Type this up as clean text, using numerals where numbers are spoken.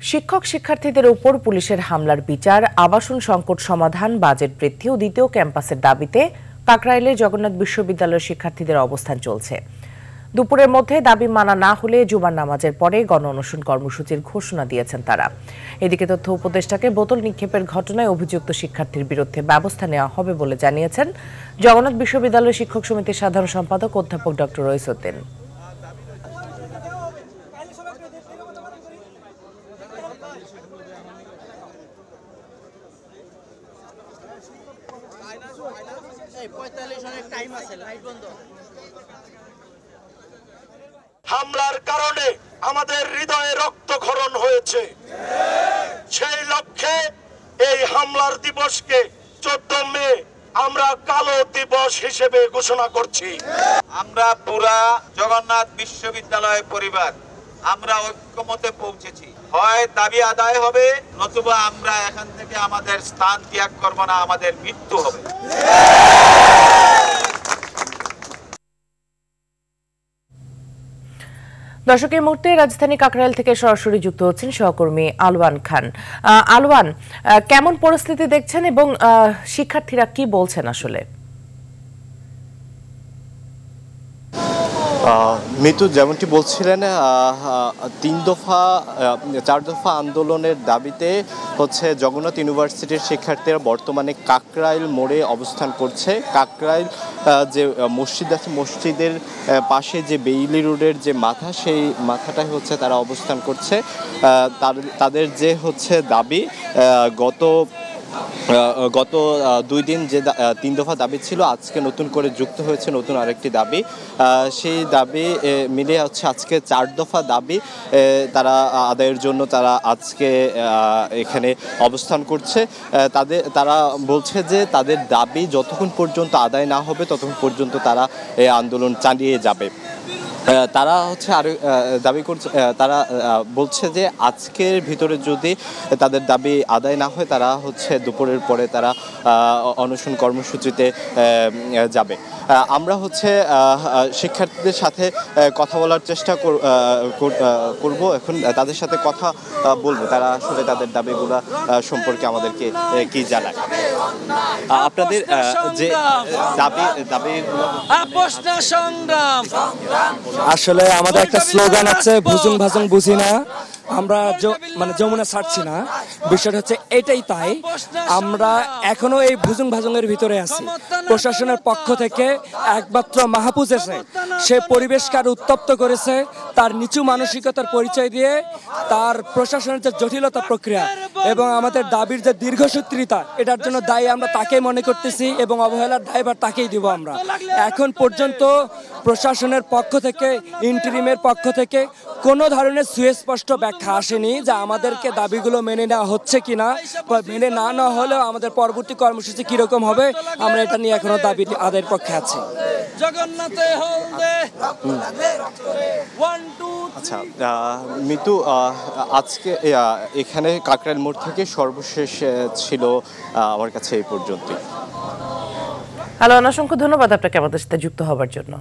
শিক্ষক শিক্ষার্থীদের উপর পুলিশের হামলার বিচার, আবাসন সংকট সমাধান, বাজেট বৃদ্ধি ও দ্বিতীয় ক্যাম্পাসের দাবিতে কাকরাইলে জগন্নাথ বিশ্ববিদ্যালয়ের শিক্ষার্থীদের অবস্থান চলছে। দুপুরের মধ্যে দাবি মানা না হলে জুমার নামাজের পরে গণ অনশন কর্মসূচির ঘোষণা দিয়েছেন তারা। এদিকে তথ্য উপদেষ্টাকে বোতল নিক্ষেপের ঘটনায় অভিযুক্ত শিক্ষার্থীর বিরুদ্ধে ব্যবস্থা নেওয়া হবে বলে জানিয়েছেন জগন্নাথ বিশ্ববিদ্যালয় শিক্ষক সমিতির সাধারণ সম্পাদক অধ্যাপক ডক্টর রইসউদ্দিন। হামলার কারণে আমাদের হৃদয়ে রক্তক্ষরণ হয়েছে। সেই লক্ষ্যে এই হামলার দিবসকে 14 মে আমরা কালো দিবস হিসেবে ঘোষণা করছি। আমরা পুরা জগন্নাথ বিশ্ববিদ্যালয় পরিবার আমরা ঐক্যমতে পৌঁছেছি। হয় দাবি আদায় হবে, নতুবা আমরা এখান থেকে আমাদের স্থান ত্যাগ করব না, আমাদের মৃত্যু হবে। দর্শক, এই মুহূর্তে রাজধানী কাকরাইল থেকে সরাসরি যুক্ত হচ্ছেন সহকর্মী আলওয়ান খান। আলওয়ান, কেমন পরিস্থিতি দেখছেন এবং শিক্ষার্থীরা কি বলছেন আসলে? মিতু, যেমনটি বলছিলেন, 4 দফা আন্দোলনের দাবিতে জগন্নাথ ইউনিভার্সিটির শিক্ষার্থীরা বর্তমানে কাকরাইল মোড়ে অবস্থান করছে। কাকরাইল যে মসজিদ আছে, মসজিদের পাশে যে বেইলি রোডের যে মাথা, সেই মাথাটাই তারা অবস্থান করছে। তাদের যে দাবি, গত 2 দিন যে 3 দফা দাবি ছিল, আজকে নতুন করে যুক্ত হয়েছে নতুন আরেকটি দাবি। সেই দাবি মিলে আজকে 4 দফা দাবি তারা আদায়ের জন্য তারা আজকে এখানে অবস্থান করছে। তারা বলছে যে তাদের দাবি যতক্ষণ পর্যন্ত আদায় না হবে ততক্ষণ পর্যন্ত তারা এই আন্দোলন চালিয়ে যাবে। তারা আরো দাবি করছে, তারা বলছে যে আজকের ভিতরে যদি তাদের দাবি আদায় না হয় তারা দুপুরের পরে তারা অনশন কর্মসূচিতে যাবে। আমরা শিক্ষার্থীদের সাথে কথা বলার চেষ্টা করব, এখন তাদের সাথে কথা বলবো, তারা আসলে তাদের দাবিগুলো সম্পর্কে আমাদেরকে কি জানায়। আপনাদের যে দাবিগুলো আসলে আমাদের একটা স্লোগান আছে, ভুজুং ভাজুং বুঝি না, আমরা যমুনা ছাড়ছি না। বিষয়টা এটাই, তাই আমরা এখনো এই ভুজুং ভাজুংয়ের ভিতরে আছি। প্রশাসনের পক্ষ থেকে একমাত্র মাহফুজ এসে সে পরিবেশকে আরো উত্তপ্ত করেছে, তার নিচু মানসিকতার পরিচয় দিয়ে তার প্রশাসনের যে জটিলতা প্রক্রিয়া এবং আমাদের দাবির যে দীর্ঘসূত্রিতা, এটার জন্য দায়ী আমরা তাকেই মনে করতেছি এবং অবহেলার দায়ভার তাকেই দিব আমরা। এখন পর্যন্ত প্রশাসনের পক্ষ থেকে, ইন্টারিমের পক্ষ থেকে কোনো ধরনের সুস্পষ্ট ব্যাখ্যা আসেনি যে আমাদেরকে দাবিগুলো মেনে নেওয়া হচ্ছে কিনা, মেনে না নেওয়া হলেও আমাদের পরবর্তী কর্মসূচি কিরকম হবে, আমরা এটা নিয়ে এখনো দাবি আদায়ের পক্ষে আছি। আচ্ছা মিতু, আজকে এখানে কাকরাইল মোড় থেকে সর্বশেষ ছিল আমার কাছে এই পর্যন্তই। হ্যালো, অসংখ্য ধন্যবাদ আপনাকে আমাদের সাথে যুক্ত হবার জন্য।